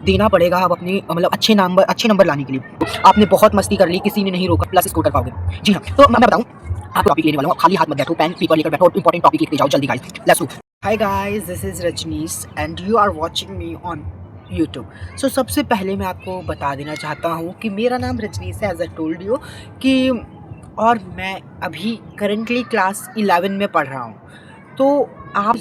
देना पड़ेगा अब अपने मतलब अच्छे नंबर लाने के लिए। आपने बहुत मस्ती कर ली, किसी ने नहीं रोका, प्लस स्कोर कर पाओगे। जी हाँ, तो मैं बताऊँ आपको टॉपिक लेने वाला हूँ, खाली हाथ मत बैठो, पेन पेपर लेकर बैठो और इंपॉर्टेंट टॉपिक लिखते जाओ जल्दी guys, let's go. Hi guys, this is Rajneesh and you are watching me on YouTube. So सबसे पहले मैं आपको बता देना चाहता हूँ कि मेरा नाम रजनीश है, एज आई टोल्ड यू कि और मैं अभी करेंटली क्लास 11 में पढ़ रहा हूँ। तो आप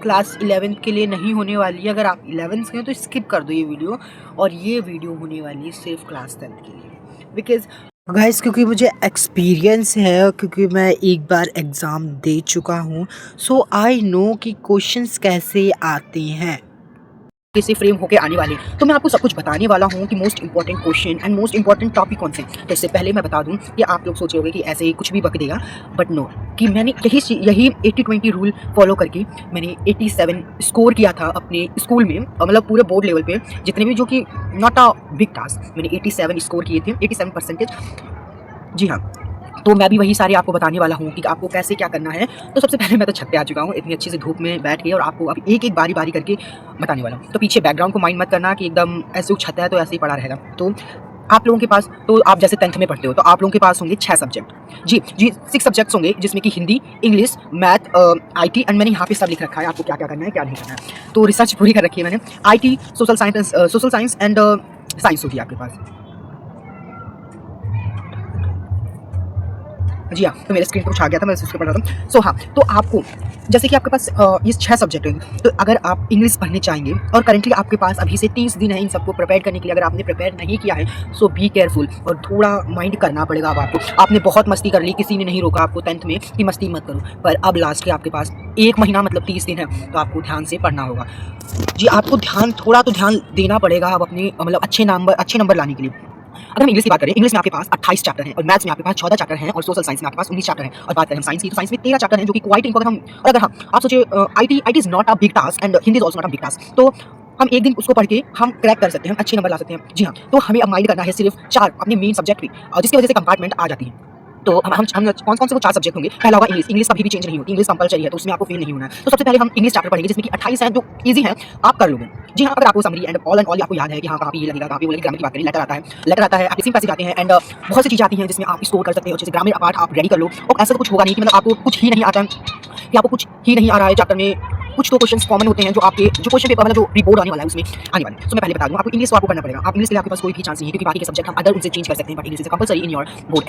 क्लास 11 के लिए नहीं होने वाली है, अगर आप 11 से हैं तो स्किप कर दो ये वीडियो, और ये वीडियो होने वाली है सिर्फ क्लास 10 के लिए। बिकॉज गाइस, क्योंकि मुझे एक्सपीरियंस है, क्योंकि मैं एक बार एग्ज़ाम दे चुका हूँ, सो आई नो कि क्वेश्चंस कैसे आते हैं, कैसे फ्रेम होके आने वाले। तो मैं आपको सब कुछ बताने वाला हूँ कि most important question and most important topic कौन से। तो इससे पहले मैं बता दूँ कि आप लोग सोच रहे होंगे कि ऐसे ही कुछ भी बक देगा, बट नो, कि मैंने यही 80-20 रूल फॉलो करके मैंने 87 स्कोर किया था अपने स्कूल में, मतलब पूरे बोर्ड लेवल पे जितने भी, जो कि नॉट अ बिग टास्क, मैंने 87 स्कोर किए थे, 87%। जी हाँ, तो मैं भी वही सारे आपको बताने वाला हूँ कि आपको कैसे क्या करना है। तो सबसे पहले मैं तो छत पे आ चुका हूँ इतनी अच्छी से धूप में बैठ के, और आपको अब एक एक बारी बारी करके बताने वाला हूँ। तो पीछे बैकग्राउंड को माइंड मत करना कि एकदम ऐसे छत है तो ऐसे ही पड़ा रहेगा। तो आप लोगों के पास, तो आप जैसे 10th में पढ़ते हो तो आप लोगों के पास होंगे 6 सब्जेक्ट। जी 6 सब्जेक्ट्स होंगे, जिसमें कि Hindi, English, math, IT, and मैंने यहाँ पे सब लिख रखा है आपको क्या क्या करना है क्या नहीं करना है। तो रिसर्च पूरी कर रखी है मैंने। IT, social science and science होगी आपके पास। जी हाँ, तो मेरे स्क्रीन पर कुछ आ गया था, मैं उसके पढ़ रहा था। सो हाँ, तो आपको जैसे कि आपके पास ये 6 सब्जेक्ट हैं, तो अगर आप इंग्लिश पढ़ने चाहेंगे और करेंटली आपके पास अभी से 30 दिन है इन सबको प्रिपेयर करने के लिए, अगर आपने प्रिपेयर नहीं किया है सो बी केयरफुल, और थोड़ा माइंड करना पड़ेगा अब आपको। आपने बहुत मस्ती कर ली, किसी ने नहीं रोका आपको 10th में कि मस्ती मत करो, पर अब लास्ट के आपके पास 1 महीना मतलब 30 दिन है, तो आपको ध्यान से पढ़ना होगा। जी, आपको थोड़ा तो ध्यान देना पड़ेगा अब अपने मतलब अच्छे नंबर लाने के लिए। अगर हम इंग्लिश की बात करें, इंग्लिश में आपके पास 28 चैप्टर हैं, और मैथ्स में आपके पास 14 चैप्टर हैं, और सोशल साइंस में आपके पास 19 चैप्टर हैं। और बात करें हम साइंस की, तो साइंस में 13 चैप्टर हैं, जो कि क्वाइट इंपॉर्टेंट हम। और अगर हाँ, आप सोचिए IT is not a big task and Hindi is also not a big task, तो हम एक दिन उसको पढ़ के हम क्रैक कर सकते हैं, हम अच्छे नंबर ला सकते हैं। जी हाँ, तो हमें अब माइंड करना है सिर्फ 4 अपने मेन सब्जेक्ट पे, जिसकी वजह से कंपार्टमेंट आ जाती है। तो हम कौन-कौन से वो 4 सब्जेक्ट होंगे। पहला होगा इंग्लिश। इंग्लिश कभी भी चेंज नहीं होती, इंग्लिश कंपल्सरी है, तो उसमें आपको फेल नहीं होना है। तो सबसे पहले हम इंग्लिश चैप्टर पढ़ेंगे, जिसमें कि 28 हैं, जो ईज़ी हैं, आप कर लोगे। जी हाँ, अगर आपको समरी एंड ऑल आपको याद है कि हाँ, कहाँ पे ये लगेगा, कहाँ पे वो लगेगा। ग्रामर की बात करें, लेटर आता है, आप किसी पैसेज आते हैं, एंड बहुत सी चीज़ें आती हैं जिसमें आप स्कोर कर सकते हो। जैसे ग्रामर पार्ट आप रेडी कर लो, और ऐसा तो कुछ होगा नहीं कि मतलब आपको कुछ ही नहीं आता है, कि आपको कुछ ही नहीं आ रहा है चैप्टर में। कुछ तो क्वेश्चंस कॉमन होते हैं जो आपके जो क्वेश्चन पेपर वाला जो रिपोर्ट आने वाला है उसमें आने वाले हैं। तो मैं पहले बता दूं, आपको इंग्लिश को आपको करना पड़ेगा। आप इंग्लिश के लिए आपके पास कोई भी चांस नहीं है, क्योंकि बाकी के सब्जेक्ट हम अदर उनसे चेंज कर सकते हैं, but English is compulsory in your board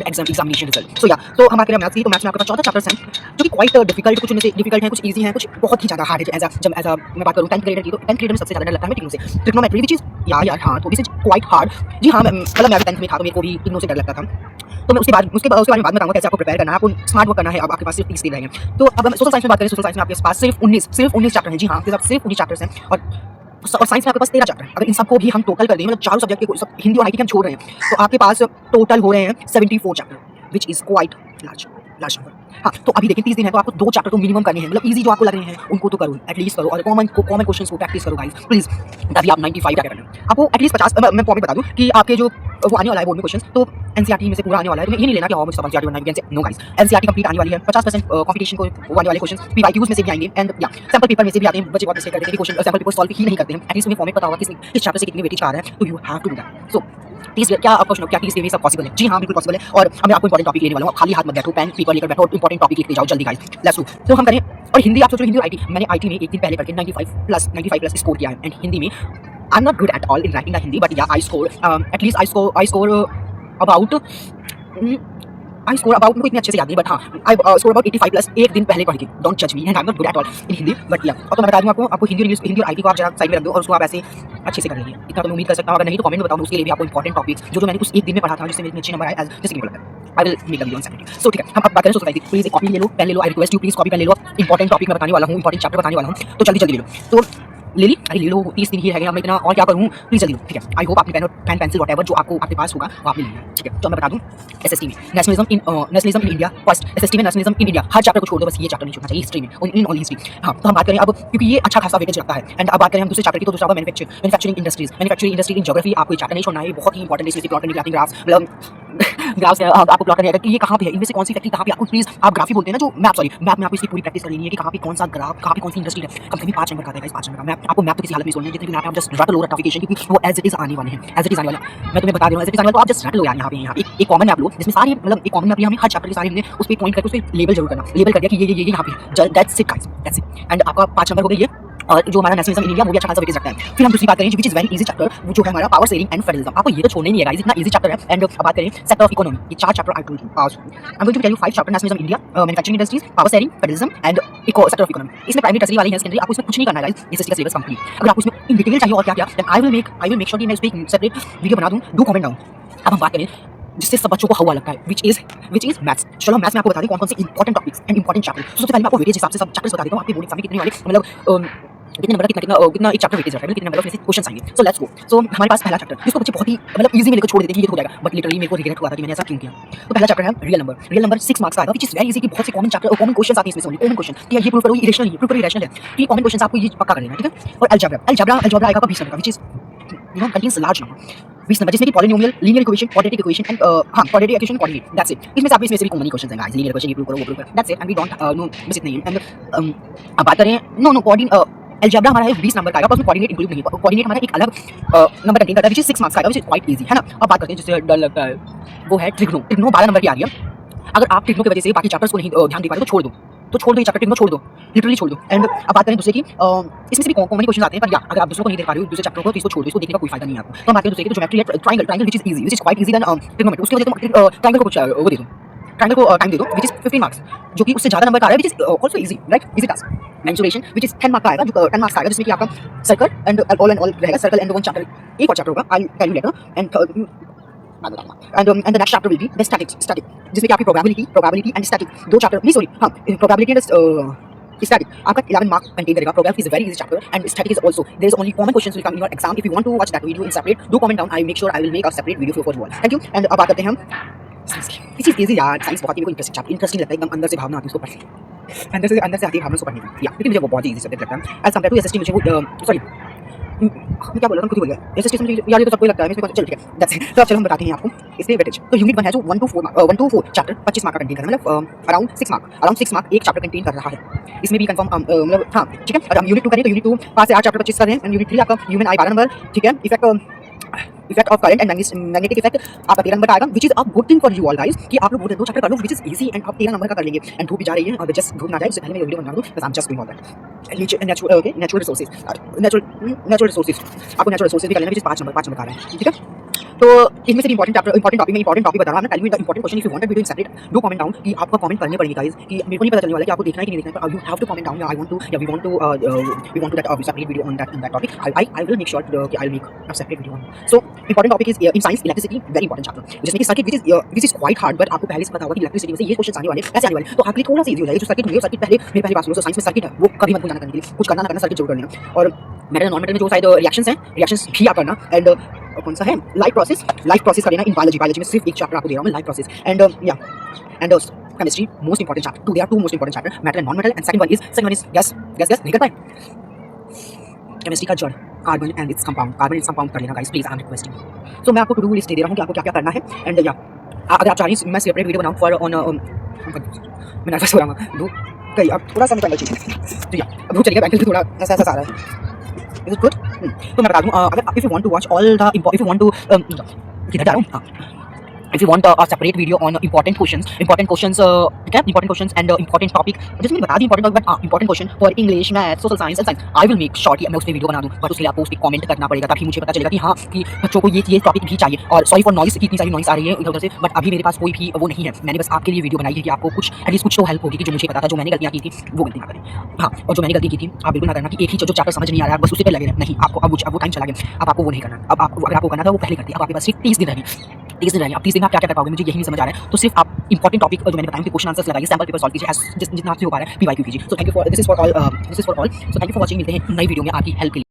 examination result. So yeah, तो हम बात करें मैथ्स की, तो मैथ्स में आपके पास 14 चैप्टर्स हैं, जो कि क्वाइट डिफिकल्ट, कुछ उनमें से डिफिकल्ट हैं, कुछ ईजी हैं, कुछ बहुत ही ज़्यादा हार्ड है। एज अ मैं बात करूँ 10th ग्रेडर की, तो 10th ग्रेडर में सबसे ज़्यादा डर लगता है टिक्नो से। ट्रिग्नोमेट्री विच इज यार हाँ, तो दिस इज क्वाइट हार्ड। जी हाँ, मतलब मैं 10th में था तो मेरे को भी टिक्नो से डर लगता था। तो मैं उसके बारे में बाद में बताऊंगा कैसे आपको प्रिपेयर करना है, आपको स्मार्ट वर्क करना है। अब आपके पास सिर्फ 30 दिन रहेंगे। तो अब हम सोशल साइंस में बात करें, सोशल साइंस में आपके पास सिर्फ 19 चैप्टर हैं। जी हाँ, आपके पास सिर्फ 19 चैप्टर्स हैं, और साइंस में आपके पास 13 चैप्टर हैं। अगर इन सबको भी हम टोटल कर दें, मतलब चारों सब्जेक्ट के सब हिंदी और IT के हम छोड़ रहे हैं, तो आपके पास टोटल हो रहे हैं 74 chapter, which is quite large number. हाँ, तो अभी देखिए 30 दिन है, तो आपको 2 चैप्टर तो मिनिमम करने हैं, मतलब इजी जो आपको लग रहे हैं उनको तो करो, एटलीस्ट करो, और कॉमन क्वेश्चंस को प्रैक्टिस करो गाइस प्लीज, तभी आप 95 क्या करना है आपको एटलीस्ट 50। मैं पॉइंट बता दूं कि आपके जो वो आने वाला है बोर्ड में क्वेश्चन, तो NCERT में से पूरा आने वाला है। तो ये नहीं लेना कि हाँ मुझे सब NCERT बनना है, नो गाइस, NCERT कंप्लीट आने वाली है। 50% कंपटीशन को वो आने वाले क्वेश्चन PYQs में से भी आएंगे, एंड या सैंपल पेपर में से भी आते हैं। बच्चे बहुत मिस्टेक करते हैं कि क्वेश्चन सैंपल पेपर सॉल्व ही नहीं करते हैं, एटलीस्ट उन्हें फॉर्मेट पता होगा किस चैप्टर से कितनी वेटेज आ रहा है, तो you have to do that. So क्या आप क्वेश्चन क्या 30 सब पॉसिबल है? जी हाँ, बिल्कुल पॉसिबल है, और मैं आपको इंपॉर्टेंट टॉपिक लेने वाला हूँ। खाली हाथ मत बैठो, पेन पेपर लेकर बैठो और इंपॉर्टेंट टॉपिक लिखते जाओ जल्दी गाइस, लेट्स गो। तो हम करें, और हिंदी आप सोचो, हिंदी और IT, मैंने IT में एक दिन पहले करके 95 प्लस स्कोर किया है, एंड हिंदी में I am not good at all in writing the Hindi, but yeah I score at least I score about मेरे को इतने अच्छे से याद नहीं, बट हाँ आई स्कोर अबाउट 85 प्लस एक दिन पहले पढ़ के। डोंट जज me and I am not good at all in Hindi, but या। और तो मैं बता दूं आपको हिंदी और IT को आप जरा साइड में रख दो, और उसको आप ऐसे अच्छे से कर लीजिए। इतना तो मैं उम्मीद कर सकता हूँ। अगर नहीं तो कमेंट में बताओ, उसके लिए भी आपको इंपॉर्टेंट टॉपिक्स जो मैंने उस एक दिन में पढ़ा था, जिससे मेरे अच्छे नंबर आए, जैसे कि मुझे लगता है I will make a video on Saturday. So ठीक है, हम अब बात करें सोसाइटी। प्लीज एक कॉपी ले लो, पेन ले लो, I request you please copy pen ले लो। इंपॉर्टेंट टॉपिक मैं बताने वाला हूँ, इंपॉर्टेंट चैप्टर बताने वाला हूँ, तो जल्दी ले लो। तो ले ली, अरे ले लो, 30 दिन ही रह गए, मैं इतना और क्या करूँ, प्लीज जल्दी लो। ठीक है, आई होप आपने पेन पेंसिल व्हाटएवर जो आपके पास होगा वो आपने लिया। ठीक है, तो मैं बता दूं SST में nationalism in India first, SST में nationalism in India, her chapter को छोड़ दो, बस ये चैप्टर नहीं छोड़ना चाहिए हिस्ट्री में, इन ऑल हिस्ट्री। हाँ, तो हम बात करें अब, क्योंकि ये अच्छा खासा वेटेज रखता है, एंड अब बात करें हम दूसरे चैप्टर की, तो दूसरा होगा मैन्युफैक्चरिंग इंडस्ट्री इन ज्योग्राफी। आपको ये चैप्टर नहीं छोड़ना है, ये बहुत ही इंपॉर्टेंट है, इसमें प्लॉट एंड ग्राफ्स, मतलब ग्राफ्स आपको प्लॉट करना है कि ये कहाँ पे है, इनमें से कौन सी फैक्ट्री कहाँ पे, आपको प्लीज आप ग्राफ ही बोलते हैं ना जो मैप, सॉरी मैप में आपको इसकी पूरी प्रैक्टिस कर लेनी है कि कहाँ पे कौन सा ग्राफ, कहाँ पे कौन सी इंडस्ट्री है। कम से कम 5 नंबर का आता है, 5 नंबर का मैप। आपको मैप तो किसी हालत में छोड़ना है, जितने भी मैप आप जस्ट रट लो रटिफिकेशन, क्योंकि वो एज इट इज आने वाले हैं, एज इट इज आने वाला। मैं तुम्हें बता दे रहा हूँ एज इट इज आने वाला, तो आप जस्ट रट लो यार। यहाँ पे एक कॉमन मैप लो जिसमें सारी मतलब एक कॉमन मैप लिया हमने, हर चैप्टर के सारे हमने उस पे पॉइंट करके उस पे लेबल जरूर करना, लेबल कर दिया कि ये यहाँ पे, that's it guys, that's it. And आपका 5 नंबर हो गई ये। और जो हमारा नेशनलिज्म इन इंडिया वो भी अच्छा खासा वेटेज रखता है। फिर हम दूसरी बात करें which is very easy chapter, वो जो है हमारा पावर शेयरिंग एंड फेडरलिज्म। आपको ये तो छोड़ना ही नहीं है गाइस, इतना इजी चैप्टर है। एंड अब बात करें सेक्टर ऑफ इकोनॉमी, ये 4 chapter I told you. I am going to tell you 5 chapter, nationalism India, manufacturing industries, power sharing, federalism and sector of economy. इसमें प्राइमरी टर्सरी वाली है secondary, आपको इसमें कुछ नहीं करना है गाइस, ये सिस्टम का सिलेबस कंप्लीट। अगर आपको इसमें इन डिटेल चाहिए और क्या क्या, then I will make sure कि मैं इस पे एक सेपरेट वीडियो बना दूं, डू कमेंट डाउन। अब हम बात करें जिससे सब बच्चों को हवा लगता है, विच इज मैथ्स। चलो मैथ्स में आपको बता दें कौन कौन से important topics and important chapter. सबसे पहले मैं आपको वेटेज हिसाब से सब चैप्टर्स बता देता हूँ, आपके बोर्ड एग्जाम में कितने वाले मतलब कितने नंबर का कितना एक चैप्टर वेटेज रखा है, कितने नंबर ऑफ क्वेश्चन आएंगे। So let's go. सो हमारे पास पहला चैप्टर जिसको बच्चे बहुत ही मतलब इजी में लेकर छोड़ देते हैं कि ये तो हो जाएगा, बट लिटरली मेरे को रिग्रेट हुआ था कि मैंने ऐसा क्यों किया। तो पहला चैप्टर है real number. Real number 6 marks का आएगा, विच इज वेरी इजी कि बहुत से कॉमन चैप्टर और कॉमन क्वेश्चंस आते हैं इसमें, कॉमन क्वेश्चन कि ये प्रूव करो, ये इरेशनल है, प्रूव करो इरेशनल है। तो ये कॉमन क्वेश्चंस आपको ये पक्का कर लेना, ठीक है। और अलजेब्रा आएगा 20 नंबर का, which is you know contains large number, 20 number, जिसमें कि polynomial, linear equation, quadratic equation and quadratic equation, coordinate, that's it. इसमें से आपको इसमें से भी कॉमन क्वेश्चंस हैं गाइस, लीनियर इक्वेशन ये प्रूव करो, वो प्रूव करो, that's it. And we don't know बस इतना ही। एंड अब बात करें अलजेब्रा हमारा है 20 नंबर का आएगा, पर उसमें कोऑर्डिनेट इंक्लूड नहीं है। कोऑर्डिनेट हमारा एक अलग नंबर कंटेन करता है, विच इज 6 मार्क्स का आएगा, विच इज क्वाइट इजी है ना। अब बात करते हैं जिससे डर लगता है, वो है ट्रिग्नो। ट्रिग्नो 12 नंबर की आ रही है। अगर आप ट्रिग्नो की वजह से बाकी चैप्टर्स को नहीं ध्यान दे पा रहे तो छोड़ दो, ये चैप्टर ट्रिग्नो छोड़ दो, लिटरली छोड़ दो। एंड अब बात करें दूसरे की, इसमें से भी कॉमन क्वेश्चन आते हैं, पर या अगर आप दूसरों को नहीं देख पा रहे हो दूसरे चैप्टर को, तो इसको छोड़ दो, इसको देखने का कोई फायदा नहीं है आपको। तो हम बात करें दूसरे की, तो ज्योमेट्री है, triangle which is easy, which is quite easy then trigonometry. उसकी वजह से तुम ट्रायंगल को कुछ वो दे दो, ट्रायंगल को टाइम दे दो, विच इज 15 मार्क्स, जो कि उससे ज्यादा नंबर का आ रहा है, which is also easy, right, easy task. Mensuration which is 10 marks का आएगा, जो 10 मार्क्स का आएगा, जिसमें कि आपका सर्कल एंड ऑल रहेगा, सर्कल एंड वन चैप्टर, एक और चैप्टर होगा, I tell you later. And the next chapter will be the static, जिसमें कि आपकी प्रोबेबिलिटी एंड स्टैटिक दो चैप्टर, नहीं सॉरी हाँ, प्रोबेबिलिटी एंड स्टैटिक आपका 11 मार्क कंटेन करेगा। Probability is very easy chapter and static is also there is only common questions will come in your exam. If you want to watch that video in separate, do comment down, I make sure I will make a separate video for you all. Thank you. And अब बात करते हैं हम इसी easy यार, science बहुत ही मेरे को इंटरेस्टिंग लगता है, एकदम अंदर से भावना आती है उसको पढ़ने, अंदर से आती है भावना उसको पढ़ने की, या क्योंकि मुझे वो बहुत ही इजी सब्जेक्ट लगता है एज कंपेयर टू एसएसटी। मुझे वो सॉरी मैं क्या बोल रहा हूँ, खुद ही बोल गया। एसएसटी मुझे यार ये तो सबको लगता है, चलो ठीक है दैट्स इट। तो अब चलो हम बताते हैं आपको इसके वेटेज। तो यूनिट 1 है जो 1 to 4 चैप्टर 25 मार्क का कंटेन कर रहा है, मतलब अराउंड 6 मार्क एक चैप्टर कंटेन कर रहा है। इसमें भी कंफर्म मतलब हाँ ठीक है। और हम यूनिट 2 करें तो यूनिट 2 5 से 8 चैप्टर 25 कर रहे हैं। एंड यूनिट 3 आपका ह्यूमन आई 12 नंबर, ठीक है। Effect of current and magnetic effect आपका 13 नंबर का आएगा, which is a good thing for you all guys कि आप लोग दो चैप्टर कर लो, विच इज इजी एंड आप 13 नंबर का कर लेंगे। एंड धूप भी जा रही है, और जस्ट धूप ना जाए उससे पहले मैं वीडियो बना दूं, बस I am just doing all that. Natural resources आपको नेचुरल रिसोर्सेज भी कर लेना, विच इज 5 नंबर का आ रहा है, ठीक है। तो इनमें से इंपॉर्टेंट टॉपिक बता रहा हूं, tell me the important question. If you want video in separate, do comment down कि आपको कमेंट करने पड़ेंगे गाइस, कि मेरे को नहीं पता चलने वाला कि आपको देखना है कि नहीं देखना है। You have to comment down, I want to, yeah we want to that separate video on that topic. I will make sure कि I will make a separate video on. So important topic is in science electricity, very important chapter, जिसमें कि circuit which is quite hard, but आपको पहले से पता होगा कि electricity में से ये क्वेश्चन आने वाले, ऐसे आने वाले, तो आपके लिए थोड़ा सा इजी हो जाएगा। जो सर्किट पहले बात सुनो, साइंस में सर्किट है वो कभी मत भूल जाना, करने के लिए कुछ करना ना करना सर्किट जरूर कर लेना। और मेटल नॉन मेटल में जो शायद रिएक्शंस भी आप करना। एंड कौन सा है लाइफ प्रोसेस का लेना इन बायोलॉजी में सिर्फ एक चैप्टर आपको दे रहा हूं मैं, life process. And and chemistry most important chapter, there are 2 most important chapter, metal and non metal. And second one is gas नहीं कर पाए केमिस्ट्री का जड़, कार्बन एंड इट्स कंपाउंड कर लेना guys please, I am requesting. So मैं आपको to do list दे रहा हूं कि आपको क्या क्या करना है। एंड या अगर आप चाह रही हैं मैं सेपरेट वीडियो बनाऊं फॉर ऑन मैं नर्वस हो रहा हूं, धूप कहीं अब थोड़ा सा निकल चाहिए, तो या अब धूप चलिए, बैंकल भी थोड़ा ऐसा आ रहा है, इज इट गुड। तो मैं बता दूं, अगर if you want to watch all the if you want to किधर जा रहा हूं, हाँ, if you want a separate video on important questions ठीक है, important questions and important topic, जैसे मैंने बता दी important topic, but important question for English, Math, Social Science and Science, I will make sure कि मैं उस पर वीडियो बना दूं, बट उसके लिए आपको उस पर कमेंट करना पड़ेगा, तभी मुझे पता चलेगा कि हाँ कि बच्चों को ये टॉपिक भी चाहिए। और सॉरी फॉर नॉइस, इतनी सारी नॉइस आ रही है इधर उधर से, बट अभी मेरे पास कोई भी वो नहीं है। मैंने बस आपके लिए वीडियो बनाई है कि आपको कुछ एटलीस्ट कुछ तो हेल्प होगी, कि जो मुझे पता था, जो मैंने गलतियाँ की थी वो गलती ना करें। हाँ, और जो मैंने गलती की थी आप बिल्कुल ना करना कि एक ही जो चैप्टर समझ नहीं आ रहा है बस उसी पे लगे नहीं, आपको अब वो टाइम चला गया, अब आपको वो नहीं करना। अब आपको अगर आपको करना था वो पहले करती, अब आपके पास सिर्फ 30 दिन रही, 30 दिन रही। अब 30 दिन आप क्या क्या कर पाओगे मुझे यही नहीं समझ आ रहा है। तो सिर्फ आप इंपॉर्टेंट टॉपिक जो मैंने बताया कि क्वेश्चन आंसर्स लगाइए, सैंपल पेपर सॉल्व कीजिए, जितना आपसे हो पा रहा है पीवाईक्यू कीजिए। So thank you for this is for all, so thank you for watching. मिलते हैं नई वीडियो में आपकी हेल्प के लिए।